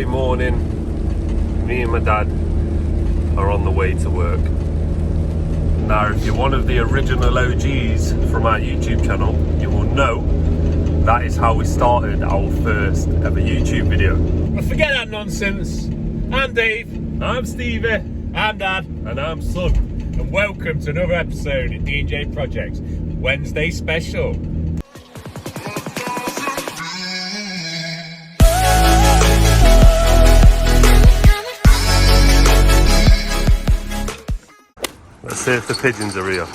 Saturday morning, me and my dad are on the way to work. Now, if you're one of the original OGs from our YouTube channel, you will know that is how we started our first ever YouTube video. But forget that nonsense. I'm Dave. I'm Stevie. I'm Dad. And I'm Son. And welcome to another episode of DJ Project's Wednesday Special. Let's see if the pigeons are here.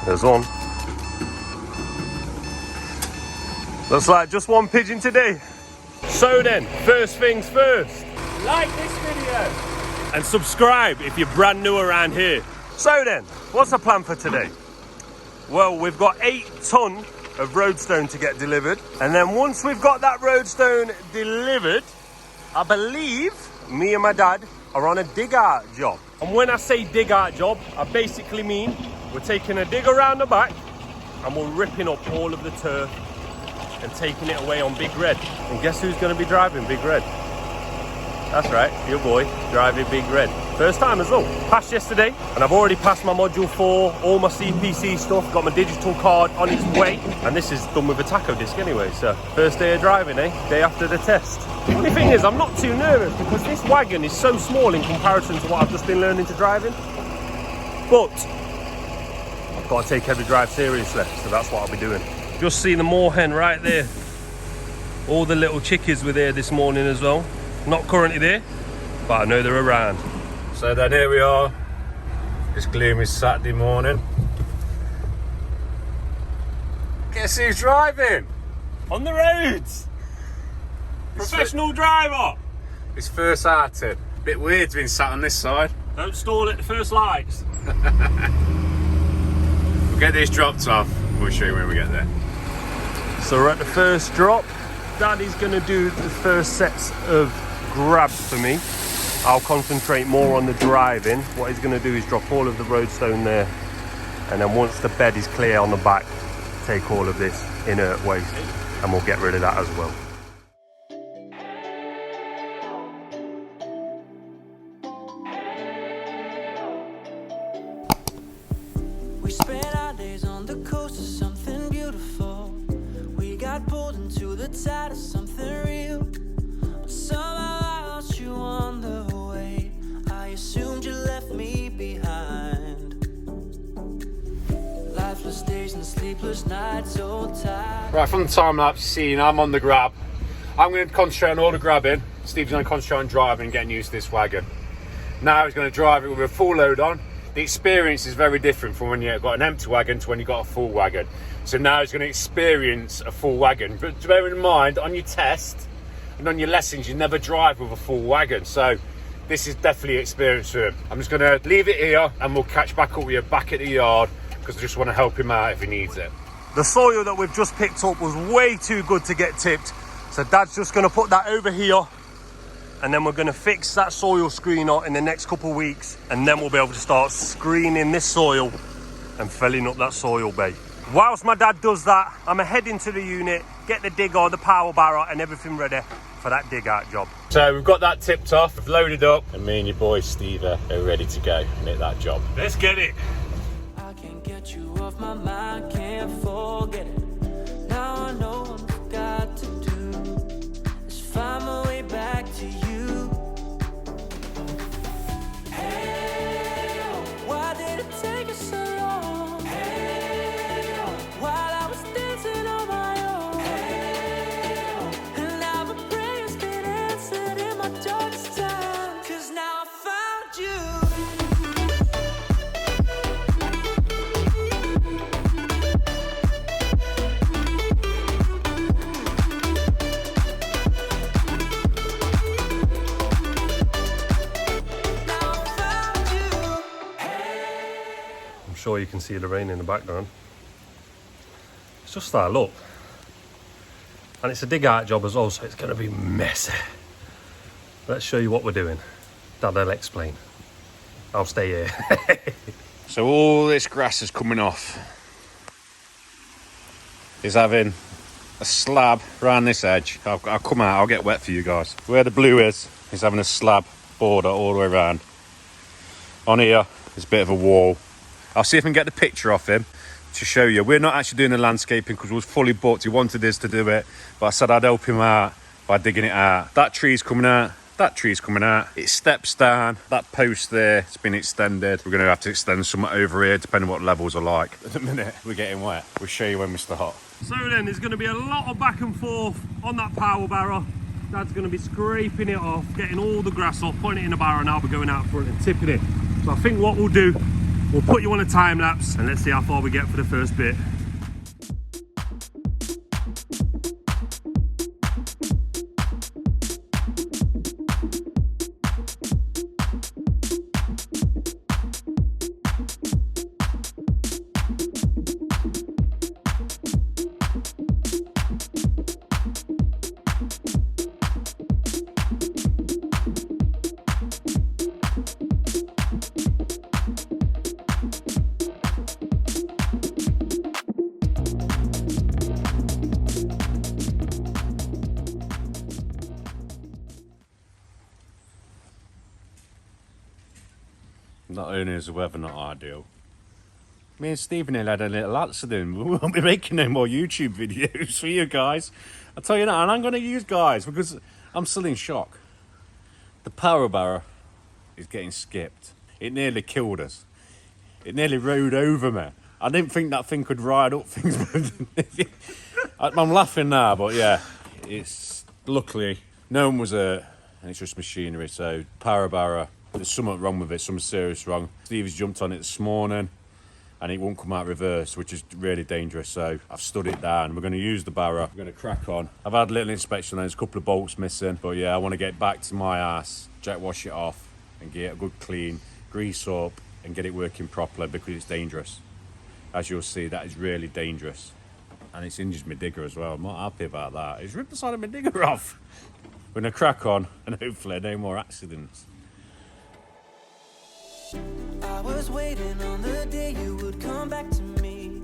There's one. Looks like just one pigeon today. So then, first things first. Like this video. And subscribe if you're brand new around here. So then, what's the plan for today? Well, we've got 8 ton of Roadstone to get delivered. And then once we've got that Roadstone delivered, I believe me and my dad are on a dig out job. And when I say dig out job, I basically mean we're taking a dig around the back and we're ripping up all of the turf and taking it away on Big Red. And guess who's going to be driving Big Red? That's right, your boy, driving Big Red. First time as well. Passed yesterday, and I've already passed my Module 4, all my CPC stuff, got my digital card on its way, and this is done with a tacho disc anyway, so first day of driving, eh? Day after the test. The only thing is, I'm not too nervous, because this wagon is so small in comparison to what I've just been learning to drive in. But I've got to take every drive seriously, so that's what I'll be doing. Just see the moorhen right there. All the little chickies were there this morning as well. Not currently there, but I know they're around. So then here we are. It's gloomy Saturday morning. Guess who's driving? On the roads. Professional driver. It's first outing. Bit weird being sat on this side. Don't stall at the first lights. We'll get these dropped off. We'll show you when we get there. So we're at the first drop. Daddy's gonna do the first sets of grabs for me. I'll concentrate more on the driving. What he's gonna do is drop all of the Roadstone there, and then once the bed is clear on the back, take all of this inert waste and we'll get rid of that as well. We spent our days on the coast of something beautiful. We got pulled into the tide of something real. But somehow I lost you on the way. I assumed you left me behind. Lifeless days and sleepless nights, so tired. Right, from the time lapse scene, I'm on the grab. I'm going to concentrate on all the grabbing. Steve's going to concentrate on driving and getting used to this wagon. Now he's going to drive it with a full load on. The experience is very different from when you've got an empty wagon to when you've got a full wagon. So now he's going to experience a full wagon. But bear in mind, on your test and on your lessons, you never drive with a full wagon. So this is definitely experience for him. I'm just going to leave it here and we'll catch back up with you back at the yard because I just want to help him out if he needs it. The soil that we've just picked up was way too good to get tipped. So Dad's just going to put that over here. And then we're going to fix that soil screener in the next couple of weeks, and then we'll be able to start screening this soil and filling up that soil bay. Whilst my dad does that, I'm going to head into the unit, get the digger, the power barrow and everything ready for that dig out job. So we've got that tipped off, we've loaded up, and me and your boy Steve are ready to go and hit that job. Let's get it. I can't get you off my mind, can't forget it. Now I know what I've got to do is find my way back to you. Hey, why did it take us so long? Hey, while I was dancing on my own. Hey, and now my prayers get answered in my darkest time. 'Cause now I found you. Sure you can see the rain in the background. It's just style up, and it's a dig out job as well, so it's going to be messy. Let's show you what we're doing. Dad'll explain. I'll stay here. So all this grass is coming off. Is having a slab around this edge. I'll come out, I'll get wet for you guys. Where the blue is having a slab border all the way around. On here, there's a bit of a wall. I'll see if I can get the picture off him to show you. We're not actually doing the landscaping because we was fully booked. He wanted us to do it, but I said I'd help him out by digging it out. That tree's coming out. That tree's coming out. It steps down. That post there, it's been extended. We're going to have to extend some over here, depending on what levels are like. At the minute, we're getting wet. We'll show you when we start. So then, there's going to be a lot of back and forth on that power barrow. Dad's going to be scraping it off, getting all the grass off, putting it in a barrow, and I'll be going out front and tipping it. So I think what we'll do, we'll put you on a time lapse, and let's see how far we get for the first bit. Not only is the weather not ideal, me and Stephen here had a little accident. We won't be making no more YouTube videos for you guys. I'll tell you that, and I'm going to use guys because I'm still in shock. The power barrow is getting skipped. It nearly killed us. It nearly rode over me. I didn't think that thing could ride up things. I'm laughing now, but yeah, it's luckily no one was hurt, and it's just machinery. So power barrow. There's something wrong with it, something serious wrong. Steve's jumped on it this morning and it won't come out reverse, which is really dangerous. So I've stood it down. We're going to use the barrow. We're going to crack on. I've had a little inspection and there's a couple of bolts missing. But yeah, I want to get back to my ass, jet wash it off and get it a good clean, grease up and get it working properly because it's dangerous. As you'll see, that is really dangerous. And it's injured my digger as well. I'm not happy about that. It's ripped the side of my digger off. We're going to crack on and hopefully no more accidents. I was waiting on the day you would come back to me,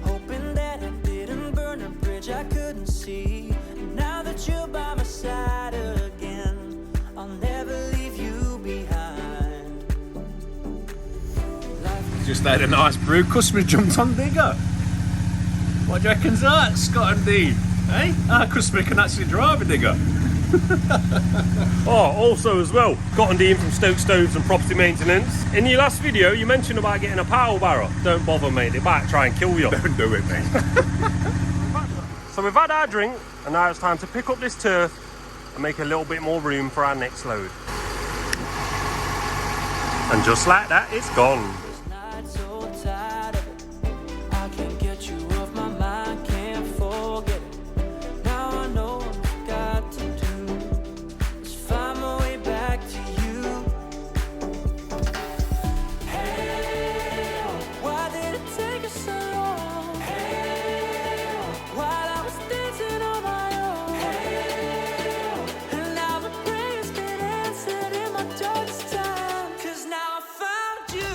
hoping that I didn't burn a bridge I couldn't see. Now that you're by my side again, I'll never leave you behind. Just had a nice brew. Customer jumped on digger. What do you reckon's that, Scott and Dean? Eh? Our customer can actually drive a digger. Oh, also as well, Scott and Dean from Stoke Stoves and Property Maintenance. In your last video, you mentioned about getting a power barrow. Don't bother, mate. They might try and kill you. Don't do it, mate. So we've had our drink, and now it's time to pick up this turf and make a little bit more room for our next load. And just like that, it's gone. This night so tired of it, I can't get you off my mind, can't forget it. Now I know what I've got to do is find my way back to you. Hey, why did it take us so long? Hey, while I was dancing on my own. Hey, and now my prayers get answered in my darkest time, 'cause now I found you.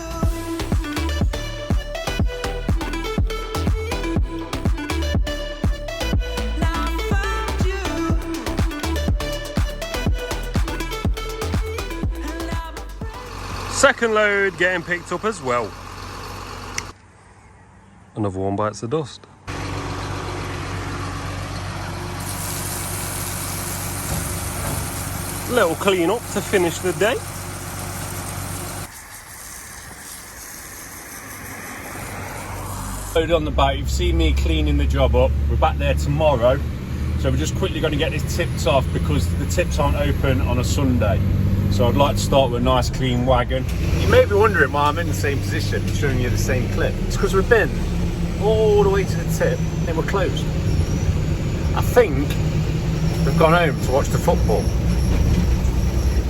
Now I found you. And now my Second load getting picked up as well. Another one bites the dust. Little clean up to finish the day. Load on the boat. You've seen me cleaning the job up. We're back there tomorrow. So we're just quickly going to get this tipped off because the tips aren't open on a Sunday. So I'd like to start with a nice clean wagon. You may be wondering why I'm in the same position, showing you the same clip. It's because we've been all the way to the tip and we're closed. I think we've gone home to watch the football.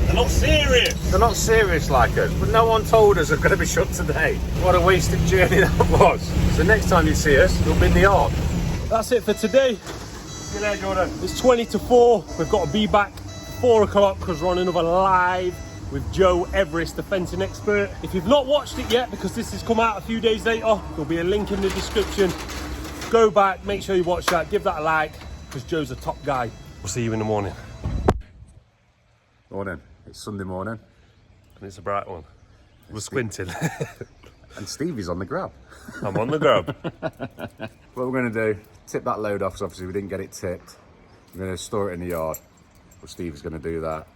They're not serious. They're not serious like us, but no one told us they're going to be shut today. What a wasted journey that was. So next time you see us, we'll be in the Ark. That's it for today. See you later, Jordan. It's 20 to 4. We've got to be back 4 o'clock because we're on another live with Joe Everest, the fencing expert. If you've not watched it yet, because this has come out a few days later, there'll be a link in the description. Go back, make sure you watch that, give that a like, because Joe's a top guy. We'll see you in the morning. Morning. It's Sunday morning. And it's a bright one. We're squinting. And Stevie's on the grab. I'm on the grab. What we're going to do, tip that load off, because obviously we didn't get it tipped. We're going to store it in the yard. Well, Stevie's going to do that.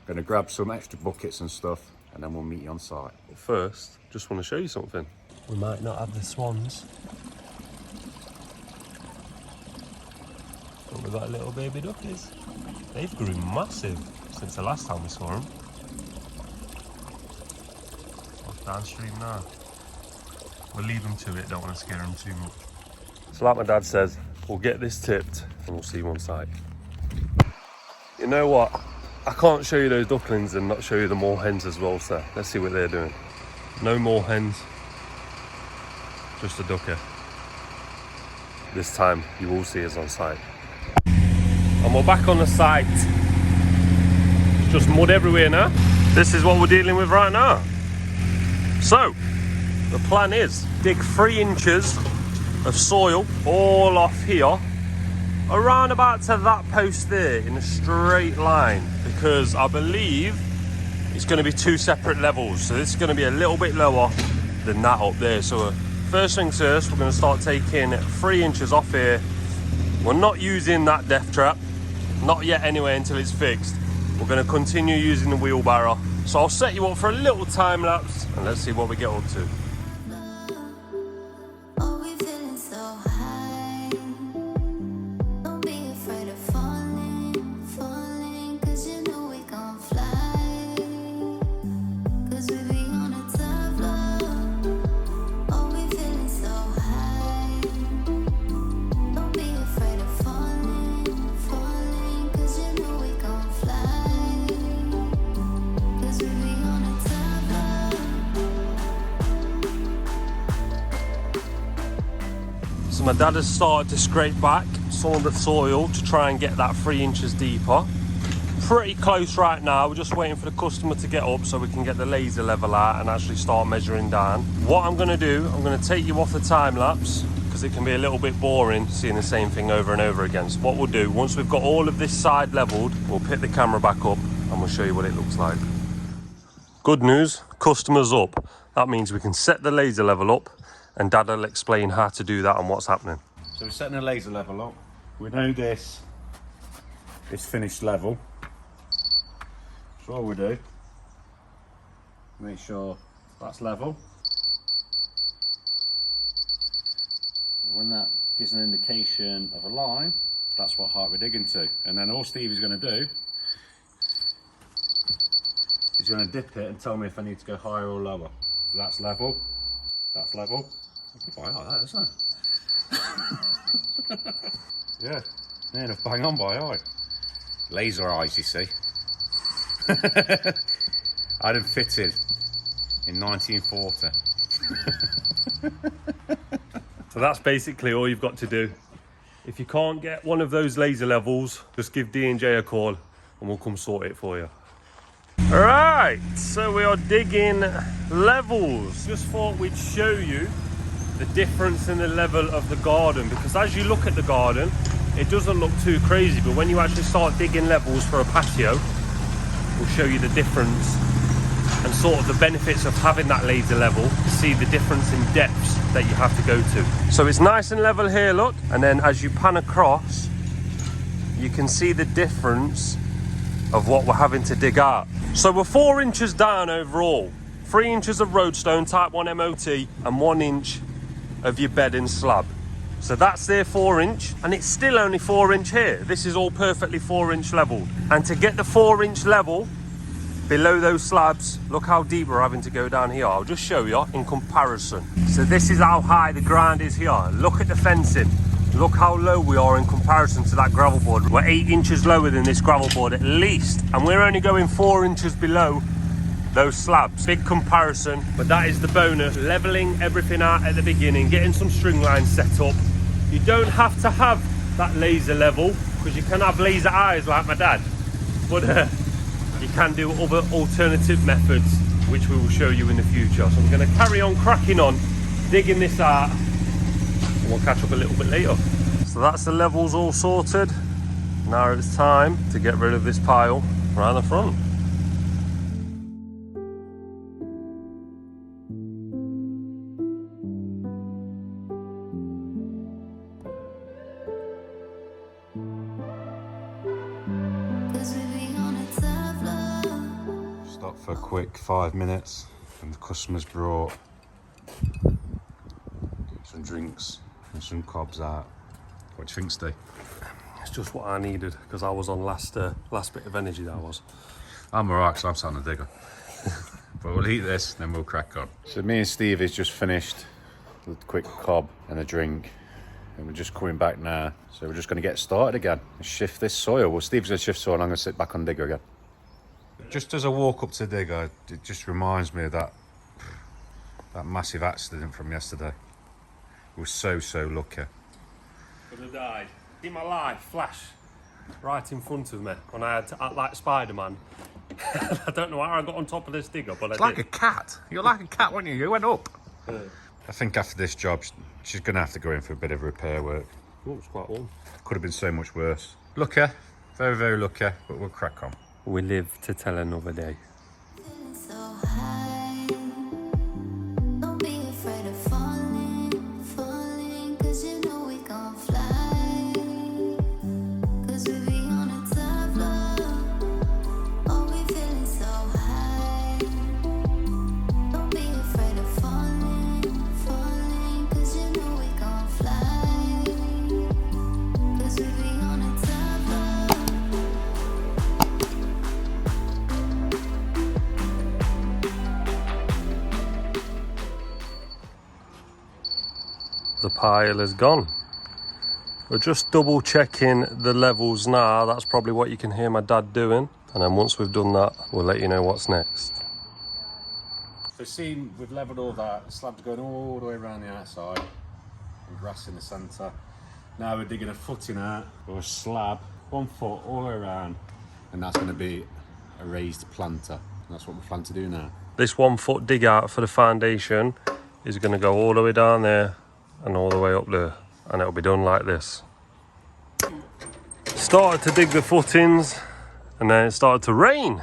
Going to grab some extra buckets and stuff, and then we'll meet you on site. First, just want to show you something. We might not have the swans, but we've got little baby duckies. They've grown massive since the last time we saw them. Off downstream now. We'll leave them to it, don't want to scare them too much. So like my dad says, we'll get this tipped and we'll see you on site. You know what? I can't show you those ducklings and not show you the moorhens as well, so let's see what they're doing. No moorhens, just a ducker. This time you will see us on site. And we're back on the site. It's just mud everywhere now. This is what we're dealing with right now. So, the plan is dig 3 inches of soil all off here, around about to that post there in a straight line, because I believe it's going to be 2 separate levels. So this is going to be a little bit lower than that up there. So first things first, we're going to start taking 3 inches off here. We're not using that death trap, not yet anyway, until it's fixed. We're going to continue using the wheelbarrow. So I'll set you up for a little time lapse and let's see what we get up to. So my dad has started to scrape back some of the soil to try and get that 3 inches deeper. Pretty close right now, we're just waiting for the customer to get up so we can get the laser level out and actually start measuring down. What I'm going to do, I'm going to take you off the time lapse because it can be a little bit boring seeing the same thing over and over again. So what we'll do, once we've got all of this side leveled, we'll pick the camera back up and we'll show you what it looks like. Good news, customer's up. That means we can set the laser level up and Dad will explain how to do that and what's happening. So we're setting the laser level up. We know this finished level. So all we do, make sure that's level. When that gives an indication of a line, that's what height we're digging to. And then all Steve is going to do, he's going to dip it and tell me if I need to go higher or lower. So that's level, that's level. Quite like that, isn't it? Yeah, near enough bang on by eye. Laser eyes, you see. I had them fitted in 1940. So that's basically all you've got to do. If you can't get one of those laser levels, just give D&J a call and we'll come sort it for you. All right, so we are digging levels. Just thought we'd show you the difference in the level of the garden, because as you look at the garden, it doesn't look too crazy, but when you actually start digging levels for a patio, we'll show you the difference and sort of the benefits of having that laser level to see the difference in depths that you have to go to. So it's nice and level here, look, and then as you pan across, you can see the difference of what we're having to dig out. So we're 4 inches down overall, 3 inches of Roadstone Type 1 MOT and 1 inch of your bedding slab. So that's their 4 inch, and it's still only 4 inch here. This is all perfectly 4 inch level. And to get the 4 inch level below those slabs, look how deep we're having to go down here. I'll just show you in comparison. So this is how high the ground is here. Look at the fencing. Look how low we are in comparison to that gravel board. We're 8 inches lower than this gravel board at least, and we're only going 4 inches below those slabs. Big comparison, but that is the bonus. Leveling everything out at the beginning, getting some string lines set up. You don't have to have that laser level, because you can have laser eyes like my dad, but you can do other alternative methods, which we will show you in the future. So I'm going to carry on cracking on, digging this out, and we'll catch up a little bit later. So that's the levels all sorted. Now it's time to get rid of this pile around the front. Stop for a quick 5 minutes and the customers brought some drinks and some cobs out. What do you think, Steve? It's just what I needed because I was on last bit of energy that I was. I'm alright because I'm sat on the digger. But we'll eat this, then we'll crack on. So me and Steve has just finished with a quick cob and a drink. And we're just coming back now. So we're just going to get started again and shift this soil. Well, Steve's going to shift soil and I'm going to sit back on digger again. Just as I walk up to the digger, it just reminds me of that massive accident from yesterday. We were so lucky. Could have died. See my life flash right in front of me when I had to act like Spider-Man. I don't know how I got on top of this digger, but It's I like did. a cat. You're like a cat, weren't you? You went up. I think after this job, she's going to have to go in for a bit of repair work. Oh, it's quite warm. Could have been so much worse. Lucky, very lucky, but we'll crack on. We live to tell another day. So high, don't be afraid of falling, 'cause you know we gon' fly. 'Cause we be on a top floor, oh we feeling so high. Don't be afraid of falling, 'cause you know we gon' fly. 'Cause we be on a top floor. The pile is gone. We're just double checking the levels now. That's probably what you can hear my dad doing. And then once we've done that, we'll let you know what's next. So see, we've levelled all that. The slab's going all the way around the outside. And grass in the centre. Now we're digging a footing out, or a slab, 1 foot all the way around. And that's going to be a raised planter. And that's what we plan to do now. This 1 foot dig out for the foundation is going to go all the way down there and all the way up there, and it'll be done like this. Started to dig the footings and then it started to rain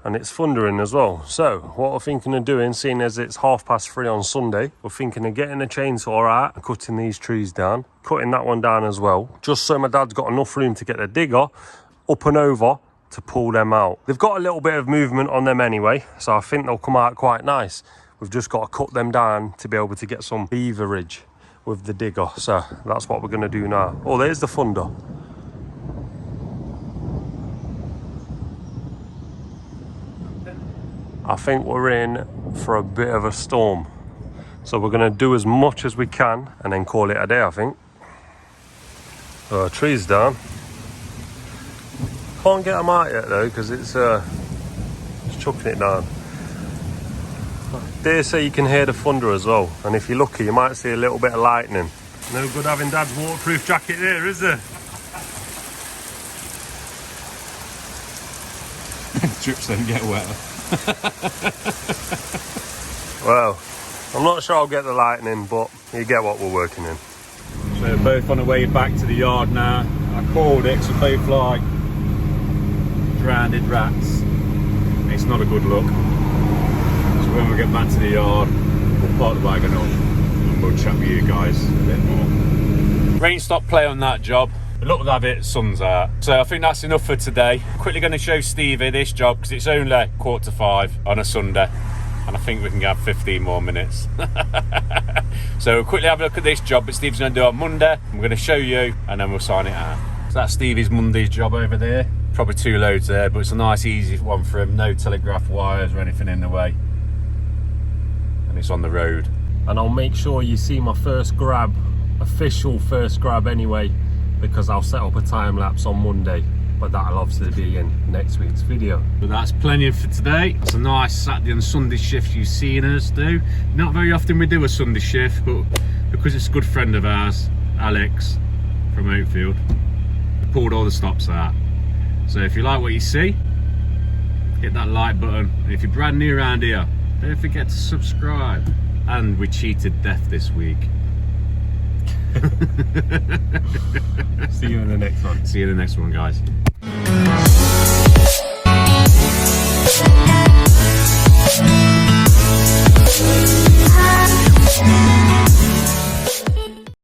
and it's thundering as well. So what we're thinking of doing, seeing as it's 3:30 on Sunday, we're thinking of getting a chainsaw out and cutting these trees down, cutting that one down as well, just so my dad's got enough room to get the digger up and over to pull them out. They've got a little bit of movement on them anyway, so I think they'll come out quite nice. We've just got to cut them down to be able to get some beaverage with the digger. So that's what we're going to do now. Oh, there's the thunder. I think we're in for a bit of a storm. So we're going to do as much as we can and then call it a day, I think. Trees down. Can't get them out yet though, because it's chucking it down. Dare say you can hear the thunder as well, and if you're lucky you might see a little bit of lightning. No good having Dad's waterproof jacket there, is there? Drips don't get wetter. Well, I'm not sure I'll get the lightning, but you get what we're working in. So we're both on the way back to the yard now. I called it, so both like drowned rats. It's not a good look. So when we get back to the yard, we'll park the wagon up and we'll chat with you guys a bit more. Rain stopped play on that job. Look at it, sun's out. So I think that's enough for today. Quickly going to show Stevie this job because it's only 4:45 on a Sunday. And I think we can have 15 more minutes. So we'll quickly have a look at this job that Steve's going to do on Monday. I'm going to show you and then we'll sign it out. So that's Stevie's Monday's job over there. Probably 2 loads there, but it's a nice easy one for him. No telegraph wires or anything in the way. And it's on the road. And I'll make sure you see my first grab, official first grab anyway, because I'll set up a time lapse on Monday, but that'll obviously be in next week's video. But that's plenty for today. It's a nice Saturday and Sunday shift you've seen us do. Not very often we do a Sunday shift, but because it's a good friend of ours, Alex from Oakfield, we pulled all the stops out. So if you like what you see, hit that like button. And if you're brand new around here, don't forget to subscribe. And we cheated death this week. See you in the next one. See you in the next one, guys.